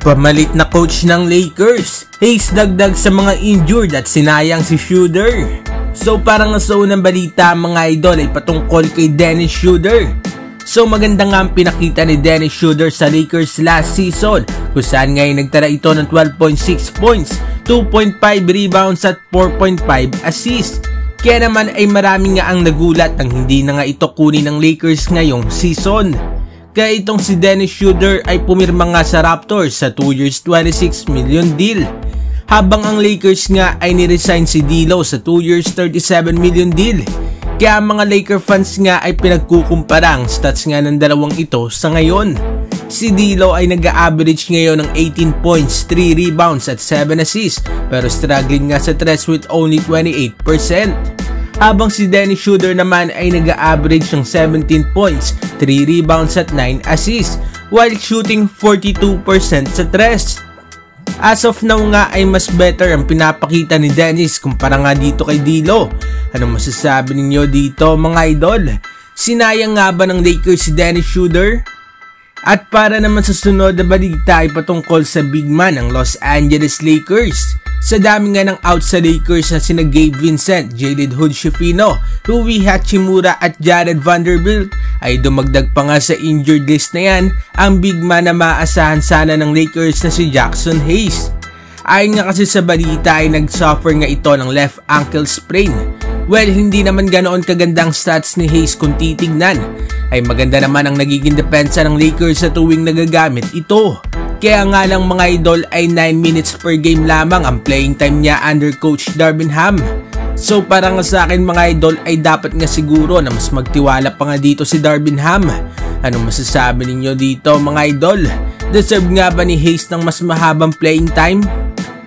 Pamalit na coach ng Lakers, Hayes dagdag sa mga injured at sinayang si Schroeder. So parang sa unang balita mga idol ay patungkol kay Dennis Schroeder. So maganda nga ang pinakita ni Dennis Schroeder sa Lakers last season kung saan nga ay nagtala ito ng 12.6 points, 2.5 rebounds at 4.5 assists. Kaya naman ay marami nga ang nagulat nang hindi na nga ito kunin ng Lakers ngayong season. Kaya itong si Dennis Schroeder ay pumirma nga sa Raptors sa 2 years $26 million deal. Habang ang Lakers nga ay niresign si D'Lo sa 2 years $37 million deal. Kaya mga Laker fans nga ay pinagkukumpara ang stats nga ng dalawang ito sa ngayon. Si D'Lo ay nag-average ngayon ng 18 points, 3 rebounds at 7 assists pero struggling nga sa 3 with only 28%. Habang si Dennis Schroeder naman ay nag-average ng 17 points, 3 rebounds at 9 assists while shooting 42% sa 3. As of now nga ay mas better ang pinapakita ni Dennis kumpara nga dito kay D'Lo. Anong masasabi ninyo dito mga idol? Sinayang nga ba ng Lakers si Dennis Schroeder? At para naman sa sunod na balita ay patungkol sa big man ng Los Angeles Lakers. Sa dami nga ng out sa Lakers na sina Gabe Vincent, Jalen Hood-Schifino, Rui Hachimura at Jared Vanderbilt ay dumagdag pa nga sa injured list na yan ang big man na maaasahan sana ng Lakers na si Jaxson Hayes. Ayon nga kasi sa balita ay nag-suffer nga ito ng left ankle sprain. Well, hindi naman ganoon kagandang stats ni Hayes kung titignan. Ay maganda naman ang nagiging depensa ng Lakers sa tuwing nagagamit ito. Kaya nga lang mga idol ay 9 minutes per game lamang ang playing time niya under Coach Darvin Ham. So para nga sa akin mga idol ay dapat nga siguro na mas magtiwala pa nga dito si Darvin Ham. Anong masasabi ninyo dito mga idol? Deserve nga ba ni Hayes ng mas mahabang playing time?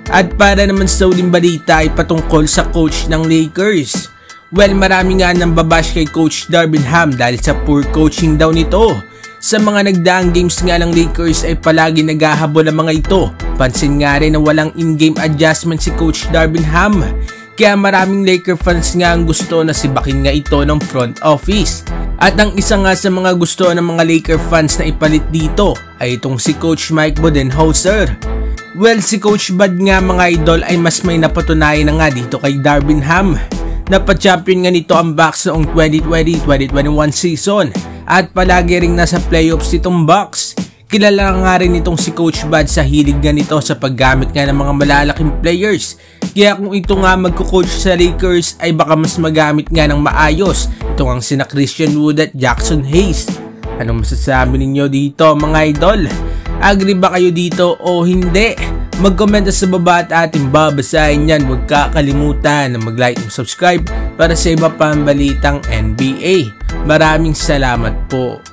At para naman sa uling balita ay patungkol sa coach ng Lakers. Well, marami nga nang babash kay Coach Darvin Ham dahil sa poor coaching daw nito. Sa mga nagdaang games nga ng Lakers ay palagi naghahabol ang mga ito. Pansin nga rin na walang in-game adjustment si Coach Darvin Ham. Kaya maraming Laker fans nga ang gusto na sibakin nga ito ng front office. At ang isa nga sa mga gusto ng mga Laker fans na ipalit dito ay itong si Coach Mike Budenholzer. Well, si Coach Bud nga mga idol ay mas may napatunayan na nga dito kay Darvin Ham. Napa-champion nga nito ang Bucks noong 2020-2021 season at palagi ring nasa playoffs itong Bucks. Kilala nga rin itong si Coach Bud sa hilig nga nito sa paggamit nga ng mga malalaking players. Kaya kung ito nga magko-coach sa Lakers ay baka mas magamit nga ng maayos. Ito ang sina Christian Wood at Jaxson Hayes. Anong masasabi ninyo dito mga idol? Agree ba kayo dito o hindi? Mag-comment sa baba at ating babasahin yan. Huwag kakalimutan na mag-like at subscribe para sa iba pang balitang NBA. Maraming salamat po.